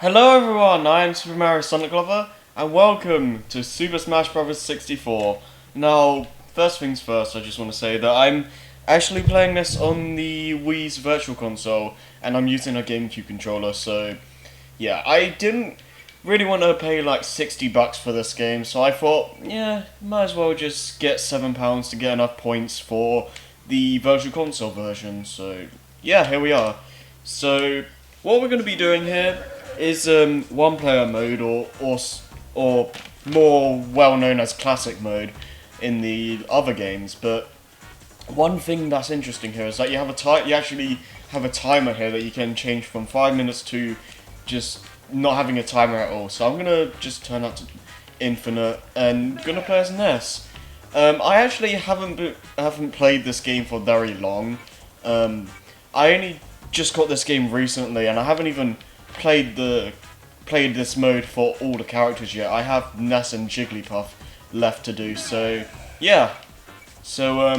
Hello everyone, I am Super Mario Sonic Lover, and welcome to Super Smash Bros. 64. Now, first things first, I just want to say that I'm actually playing this on the Wii's Virtual Console, and I'm using a GameCube controller, so yeah, I didn't really want to pay like $60 for this game, so I thought, yeah, might as well just get £7 to get enough points for the Virtual Console version, so yeah, here we are. So, what we're going to be doing here is one player mode or more well known as classic mode in the other games. But one thing that's interesting here is that you actually have a timer here that you can change from 5 minutes to just not having a timer at all. So I'm gonna just turn that to infinite and gonna play as Ness. I actually haven't played this game for very long. I only just got this game recently, and I haven't even played this mode for all the characters yet. I have Ness and Jigglypuff left to do, so yeah. So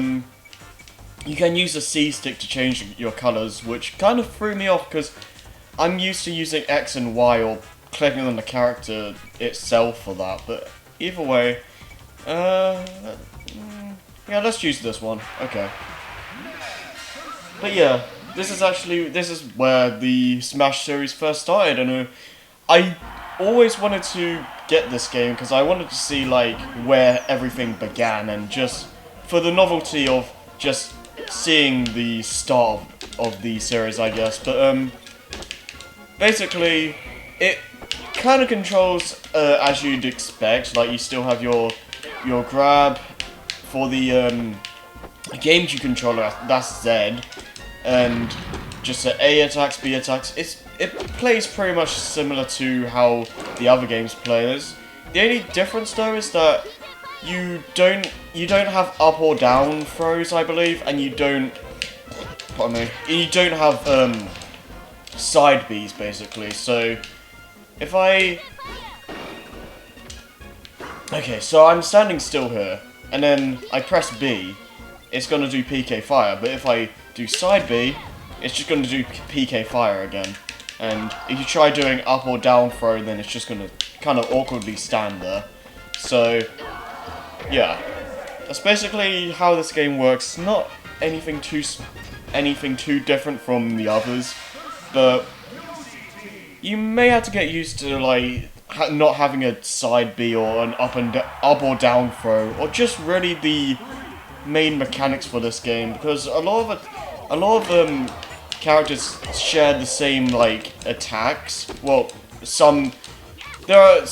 you can use the C stick to change your colours, which kind of threw me off because I'm used to using X and Y or clicking on the character itself for that. But either way, yeah, let's use this one. Okay. But yeah. This is where the Smash series first started, and I always wanted to get this game because I wanted to see like where everything began, and just for the novelty of just seeing the start of the series, I guess. But basically, it kind of controls as you'd expect. Like, you still have your grab for the GameCube controller. That's Z. And just A attacks, B attacks. It plays pretty much similar to how the other games play. The only difference though is that you don't have up or down throws, I believe, and you don't have side Bs basically. So if so I'm standing still here, and then I press B, it's gonna do PK Fire, but if I do side B, it's just going to do PK Fire again. And if you try doing up or down throw, then it's just going to kind of awkwardly stand there. So, yeah. That's basically how this game works. Not anything too different from the others, but you may have to get used to like not having a side B or an up or down throw, or just really the main mechanics for this game, because a lot of characters share the same like attacks. Well, there are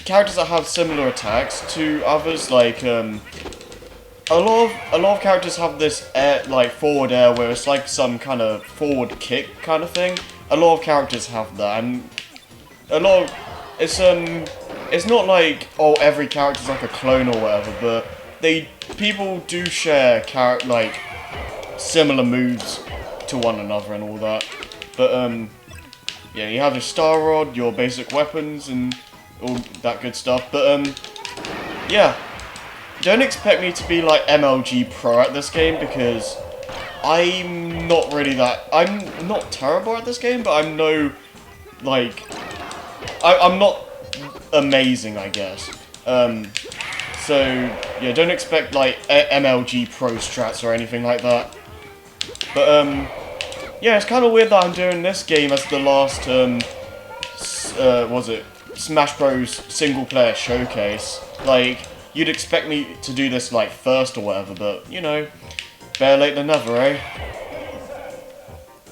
characters that have similar attacks to others. Like a lot of characters have this like forward air, where it's like some kind of forward kick kind of thing. A lot of characters have that, and it's not like, oh, every character's like a clone or whatever, but people do share like similar moves to one another and all that. But yeah, you have your Star Rod, your basic weapons, and all that good stuff. But yeah, don't expect me to be like MLG Pro at this game, because I'm not terrible at this game, but I'm not amazing, I guess. So yeah, don't expect like MLG Pro strats or anything like that. But yeah, it's kind of weird that I'm doing this game as the last was it Smash Bros. Single player showcase. Like, you'd expect me to do this like first or whatever, but you know, better late than never, eh?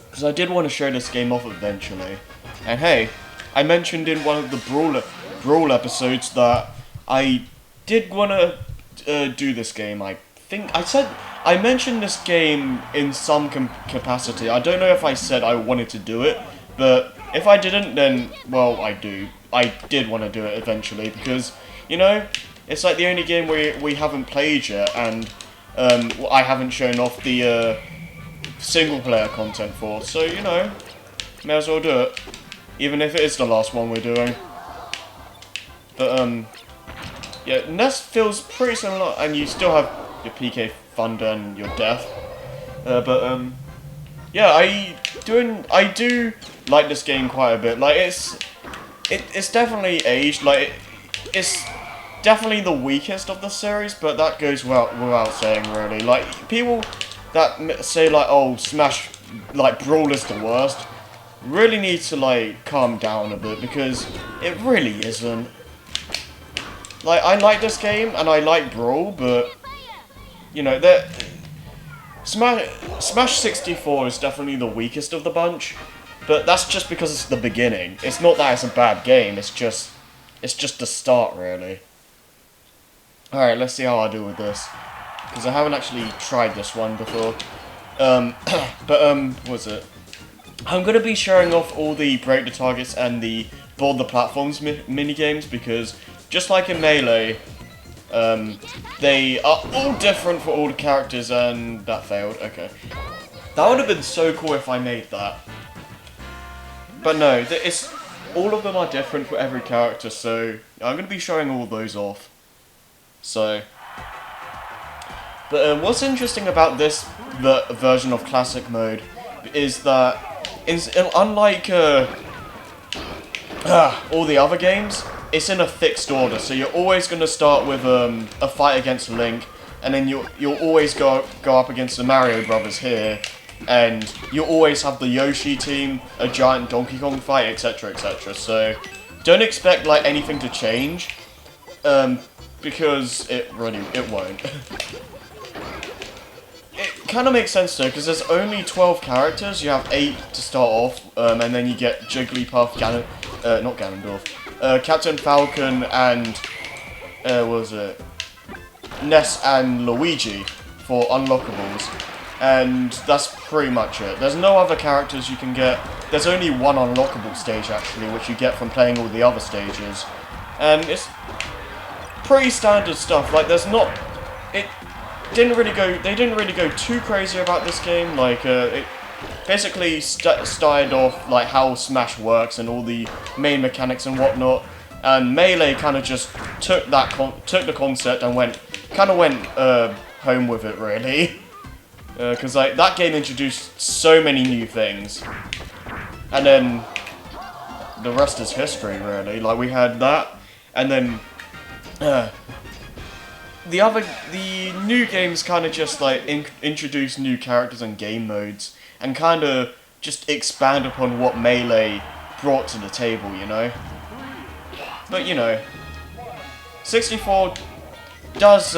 Because I did want to show this game off eventually. And hey, I mentioned in one of the Brawl episodes that I did want to do this game. I think I mentioned this game in some capacity. I don't know if I said I wanted to do it, but if I didn't, then, well, I did want to do it eventually, because, you know, it's like the only game we haven't played yet, and I haven't shown off the single player content for, so, you know, may as well do it, even if it is the last one we're doing. But yeah, Ness feels pretty similar, and you still have your PK Thunder and your Death. But yeah, I do like this game quite a bit. Like, it's definitely aged. Like, it's definitely the weakest of the series, but that goes without saying, really. Like, people that say like, oh, Smash, like, Brawl is the worst, really need to like calm down a bit, because it really isn't. Like, I like this game and I like Brawl, but you know, Smash 64 is definitely the weakest of the bunch, but that's just because it's the beginning. It's not that it's a bad game, it's just the start, really. Alright, let's see how I do with this, because I haven't actually tried this one before. What was it? I'm going to be showing off all the break the targets and the board the platforms mini-games, because just like in Melee, they are all different for all the characters, and that failed. Okay. That would have been so cool if I made that. But no, all of them are different for every character, so I'm going to be showing all those off. So, but what's interesting about this version of Classic Mode is that, unlike all the other games, it's in a fixed order, so you're always going to start with a fight against Link, and then you'll always go up against the Mario Brothers here, and you'll always have the Yoshi team, a giant Donkey Kong fight, etc, etc. So don't expect like anything to change, because it won't. It kind of makes sense though, because there's only 12 characters. You have 8 to start off, and then you get Jigglypuff, not Ganondorf, Captain Falcon, and what was it? Ness and Luigi for unlockables, and that's pretty much it. There's no other characters you can get. There's only one unlockable stage actually, which you get from playing all the other stages, and it's pretty standard stuff. Like, they didn't really go too crazy about this game. Like, it basically started off like how Smash works and all the main mechanics and whatnot, and Melee kind of just took the concept and went home with it, really, because like that game introduced so many new things, and then the rest is history, really. Like, we had that, and then the new games kind of just like introduce new characters and game modes, and kind of just expand upon what Melee brought to the table, you know. But you know, 64 does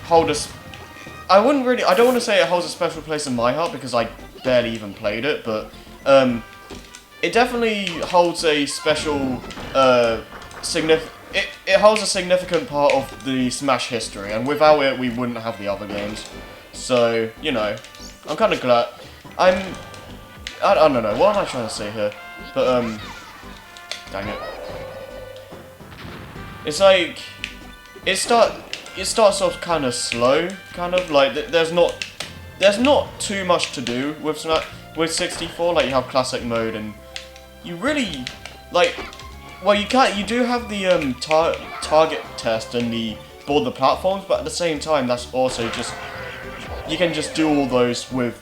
hold us. I don't want to say it holds a special place in my heart, because I barely even played it, but it definitely holds a special It holds a significant part of the Smash history, and without it, we wouldn't have the other games. So, you know, I'm kind of glad. I don't know, what am I trying to say here? But, dang it. It's like, it starts off kind of slow, kind of, like, there's not too much to do with 64, like, you have Classic Mode, and you really, like, well, you do have the target test and the board the platforms, but at the same time, that's also just, you can just do all those with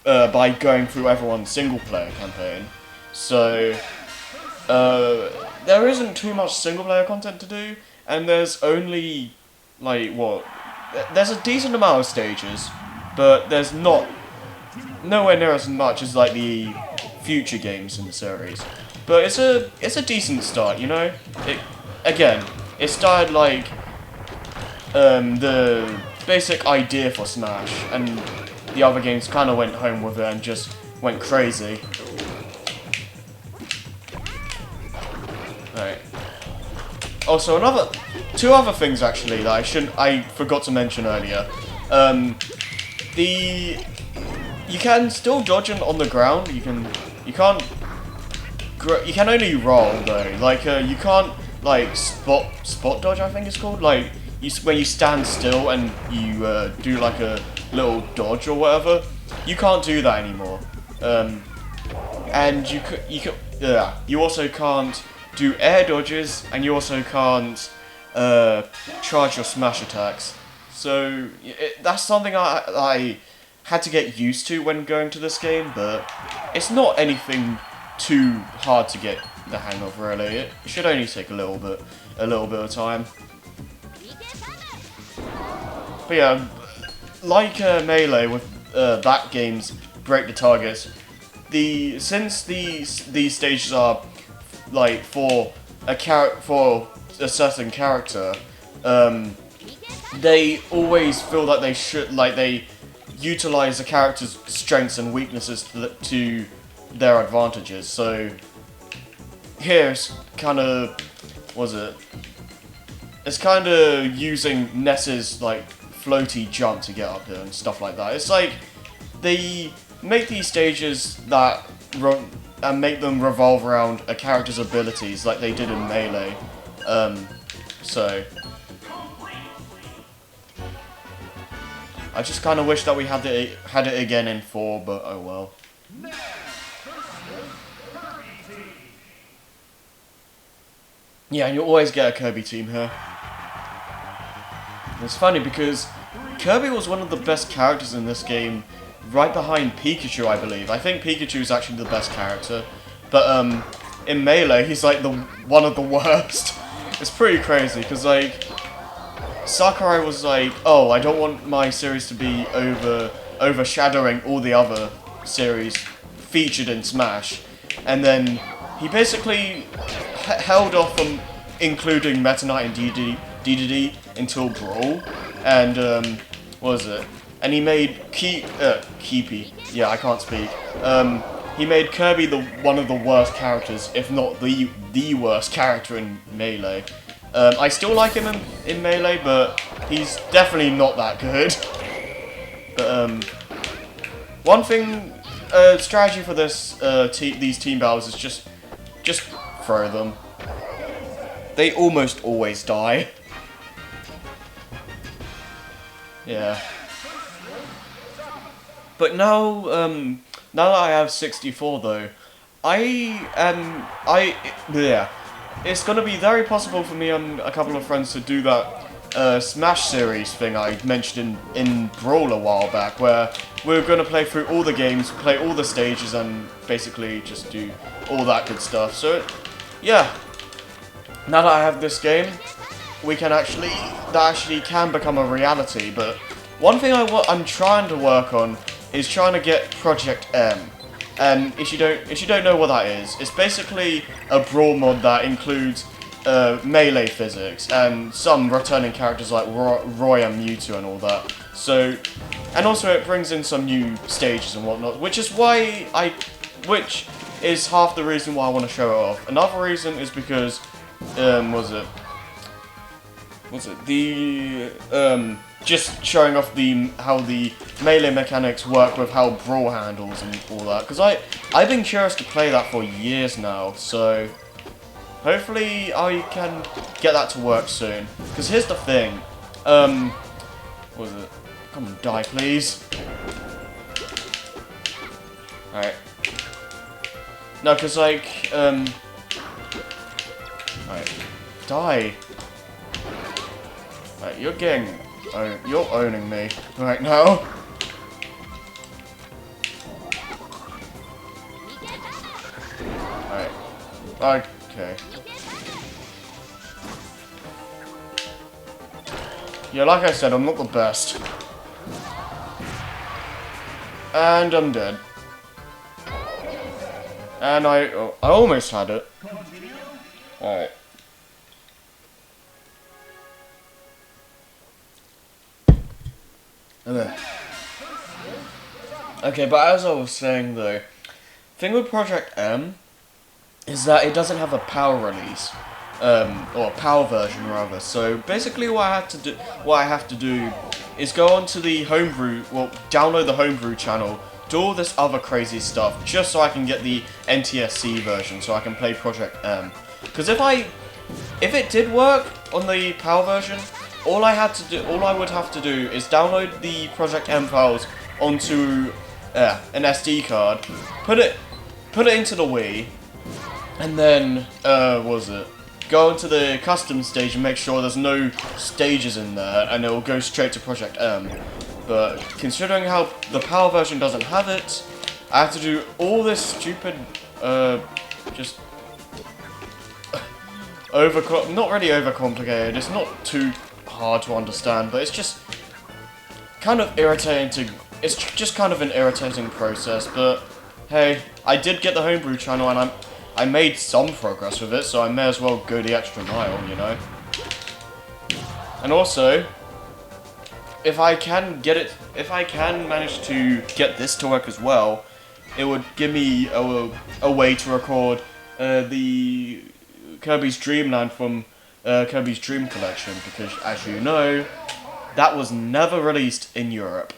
by going through everyone's single player campaign. So there isn't too much single player content to do, and there's only like what? There's a decent amount of stages, but there's nowhere near as much as like the future games in the series. But it's a decent start, you know. It started like the basic idea for Smash, and the other games kind of went home with it and just went crazy. Alright. Also, two other things actually that I forgot to mention earlier. You can still dodge on the ground. You can only roll though. Like you can't like spot dodge, I think it's called. Like when you stand still and you do like a little dodge or whatever. You can't do that anymore. And you also can't do air dodges, and you also can't charge your smash attacks. So that's something I had to get used to when going to this game, but it's not anything too hard to get the hang of, really. It should only take a little bit of time. But yeah, like Melee with that game's Break the Targets, since these stages are like for a certain character, they always feel like they utilize the character's strengths and weaknesses to their advantages. So here's kind of it's kind of using Ness's like floaty jump to get up here and stuff like that. It's like they make these stages that and make them revolve around a character's abilities like they did in Melee. So I just kind of wish that we had it again in 4, but oh well. Yeah, and you always get a Kirby team here. It's funny because Kirby was one of the best characters in this game, right behind Pikachu, I believe. I think Pikachu is actually the best character, but in Melee he's like one of the worst. It's pretty crazy because like Sakurai was like, oh, I don't want my series to be overshadowing all the other series featured in Smash, and then he basically held off from including Meta Knight and DDD until Brawl, and what was it? And he made Keepy. Yeah, I can't speak. He made Kirby one of the worst characters, if not the worst character in Melee. I still like him in Melee, but he's definitely not that good. But one thing, strategy for these team battles is just throw them. They almost always die. Yeah. But now that I have 64 though, it's gonna be very possible for me and a couple of friends to do that Smash series thing I mentioned in Brawl a while back, where we're gonna play through all the games, play all the stages, and basically just do all that good stuff. So yeah, now that I have this game, that actually can become a reality. But one thing I'm trying to work on is trying to get Project M. And if you don't know what that is, it's basically a Brawl mod that includes Melee physics and some returning characters like Roy and Mewtwo and all that. So, and also it brings in some new stages and whatnot, which is half the reason why I want to show it off. Another reason is because just showing off how the Melee mechanics work with how Brawl handles and all that, because I've been curious to play that for years now, so hopefully I can get that to work soon. Because here's the thing, come on, die please. Alright. No, because like, alright, die. Alright, you're owning me right now. Alright. Okay. Yeah, like I said, I'm not the best. And I'm dead. And I almost had it. Alright. Okay, but as I was saying though, thing with Project M is that it doesn't have a power release, or a power version rather. So basically, what I have to do, is go onto the homebrew, download the homebrew channel, do all this other crazy stuff, just so I can get the NTSC version, so I can play Project M. Because if it did work on the power version, all I would have to do is download the Project M files onto an SD card, put it into the Wii, and then go into the custom stage and make sure there's no stages in there, and it will go straight to Project M. But considering how the power version doesn't have it, I have to do all this stupid just not really overcomplicated. It's not too hard to understand, but it's just kind of irritating. It's just kind of an irritating process, but hey, I did get the homebrew channel, and I made some progress with it, so I may as well go the extra mile, you know. And also, if I can manage to get this to work as well, it would give me a way to record the Kirby's Dream Land from Kirby's Dream Collection, because as you know, that was never released in Europe.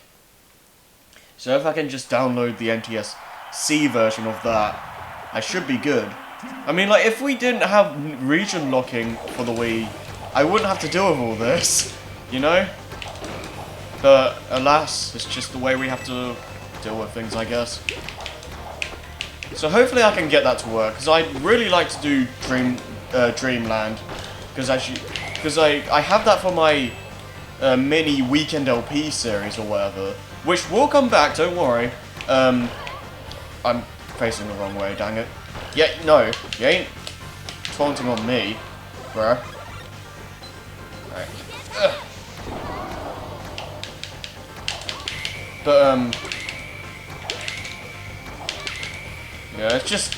So if I can just download the NTSC version of that, I should be good. I mean, like, if we didn't have region locking for the Wii, I wouldn't have to deal with all this, you know? But alas, it's just the way we have to deal with things, I guess. So hopefully I can get that to work, because I'd really like to do Dreamland, because I have that for my mini Weekend LP series or whatever, which will come back, don't worry. I'm facing the wrong way, dang it. Yeah, no, you ain't taunting on me, bruh. Alright. But, yeah, it's just...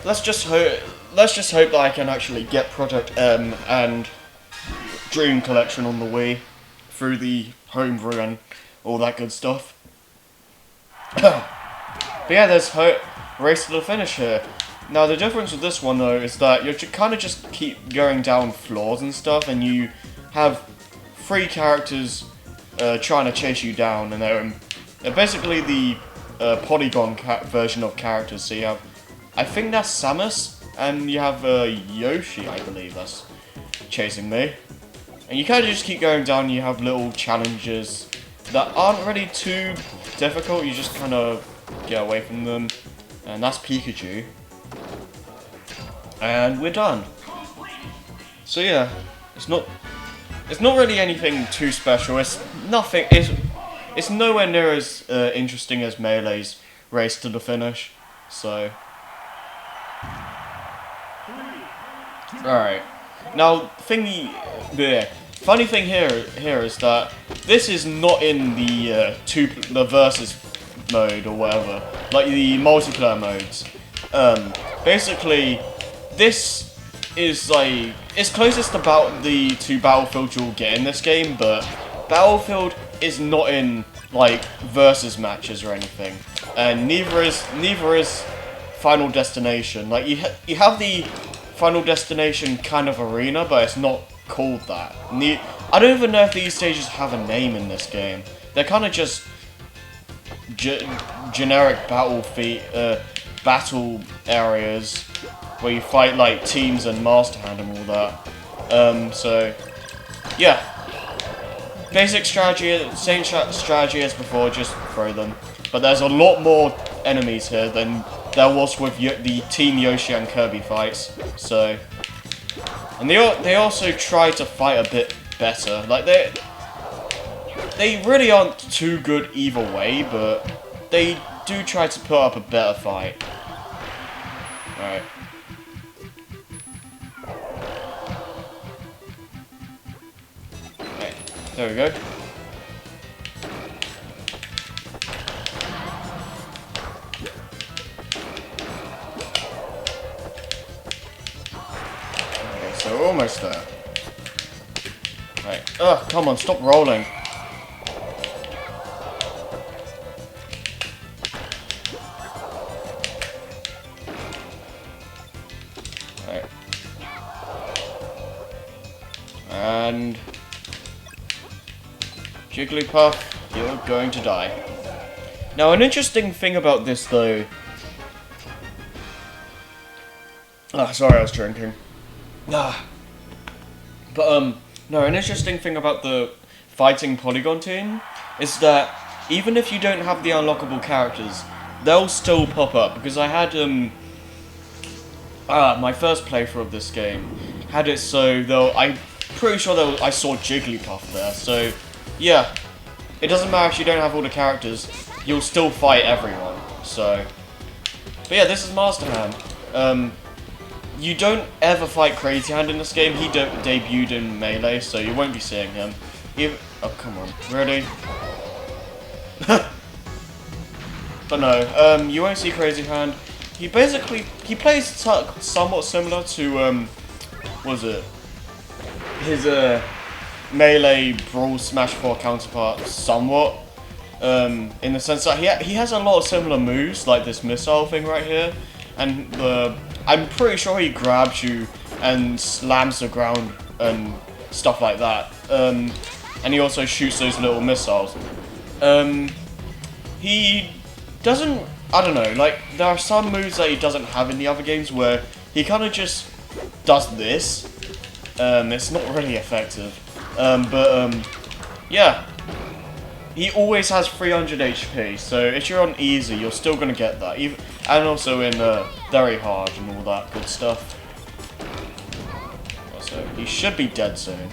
Let's just hope that I can actually get Project M and Dream Collection on the Wii through the homebrew and all that good stuff. But yeah, there's Race to the Finish here. Now the difference with this one though is that you kind of just keep going down floors and stuff, and you have 3 characters trying to chase you down, and they're basically the polygon version of characters. So you have, I think that's Samus, and you have Yoshi, I believe, that's chasing me. And you kind of just keep going down, you have little challenges that aren't really too difficult, you just kind of get away from them. And that's Pikachu. And we're done. So yeah, it's not really anything too special. It's nowhere near as interesting as Melee's Race to the Finish. So, alright. Now, funny thing here is that this is not in the versus mode or whatever, like the multiplayer modes. Basically, this is like it's closest to Battlefield you'll get in this game, but Battlefield is not in like versus matches or anything, and neither is Final Destination. Like you have the Final Destination kind of arena, but it's not called that. I don't even know if these stages have a name in this game. They're kind of just generic battle areas where you fight like teams and Master Hand and all that. So yeah, basic strategy, same strategy as before, just throw them. But there's a lot more enemies here than there was with the Team Yoshi and Kirby fights. So, and they also try to fight a bit better. Like they really aren't too good either way, but they do try to put up a better fight. Alright. There we go. Okay, so we're almost there. Right. Ugh, come on, stop rolling. Right. And Jigglypuff, you're going to die. Now, an interesting thing about this, though... Ah, sorry, I was drinking. Ah. But, no, an interesting thing about the fighting Polygon team is that even if you don't have the unlockable characters, they'll still pop up. Because I had, my first playthrough of this game had it so, though, I'm pretty sure that I saw Jigglypuff there, so... Yeah, it doesn't matter if you don't have all the characters, you'll still fight everyone, so... But yeah, this is Master Hand. You don't ever fight Crazy Hand in this game, he debuted in Melee, so you won't be seeing him. Oh, come on, really? But no, you won't see Crazy Hand. He plays somewhat similar to, what was it? His, Melee Brawl Smash 4 counterpart somewhat, in the sense that he has a lot of similar moves, like this missile thing right here, and I'm pretty sure he grabs you and slams the ground and stuff like that, and he also shoots those little missiles. He doesn't, I don't know, like, there are some moves that he doesn't have in the other games where he kind of just does this. It's not really effective. Yeah. He always has 300 HP, so if you're on easy, you're still gonna get that. And also in very hard and all that good stuff. So, he should be dead soon.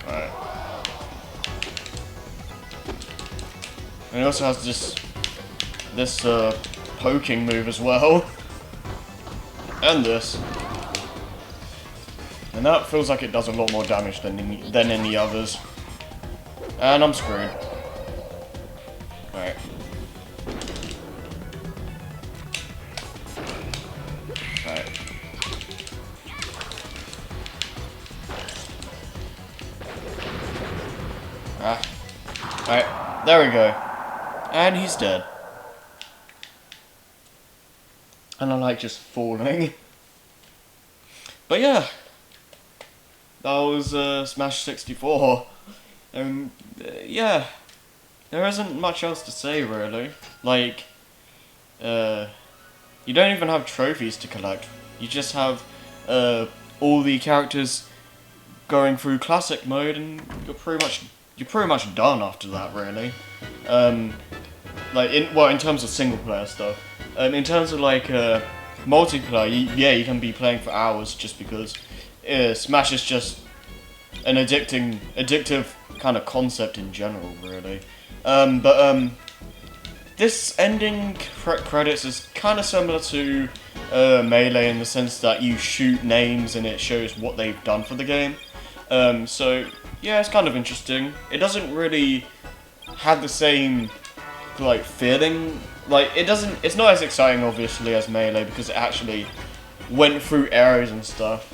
Alright. And he also has this poking move as well. And this. And that feels like it does a lot more damage than any others. And I'm screwed. Alright. Alright. Alright, there we go. And he's dead. And I like just falling. But yeah. That was Smash 64. Yeah. There isn't much else to say really. Like, you don't even have trophies to collect. You just have all the characters going through classic mode, and you're pretty much done after that, really. Like in terms of single player stuff. In terms of like multiplayer, yeah, you can be playing for hours just because Smash is just an addictive kind of concept in general, really. This ending credits is kind of similar to Melee in the sense that you shoot names and it shows what they've done for the game. So yeah, it's kind of interesting. It doesn't really have the same like feeling. Like it's not as exciting obviously as Melee because it actually went through areas and stuff.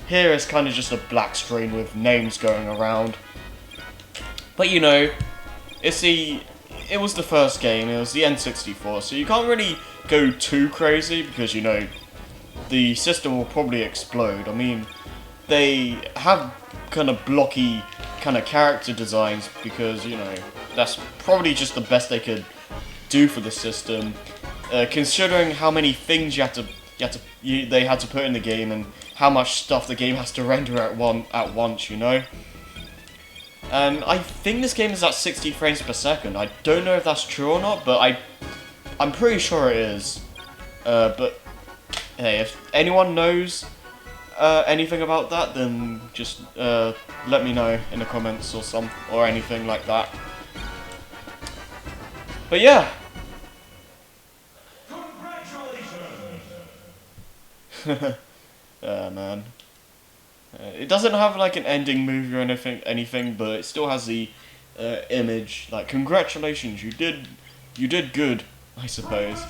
Here it's kind of just a black screen with names going around. But you know, it was the first game, it was the N64, so you can't really go too crazy because, you know, the system will probably explode. I mean, they have kind of blocky kind of character designs because, you know, that's probably just the best they could do for the system, considering how many things they had to put in the game and how much stuff the game has to render at once, you know. And I think this game is at 60 frames per second. I don't know if that's true or not, but I'm pretty sure it is. But hey, if anyone knows anything about that, then just let me know in the comments or anything like that. But yeah. Congratulations. Man. It doesn't have like an ending movie or anything, but it still has the image. Like, congratulations, you did good, I suppose.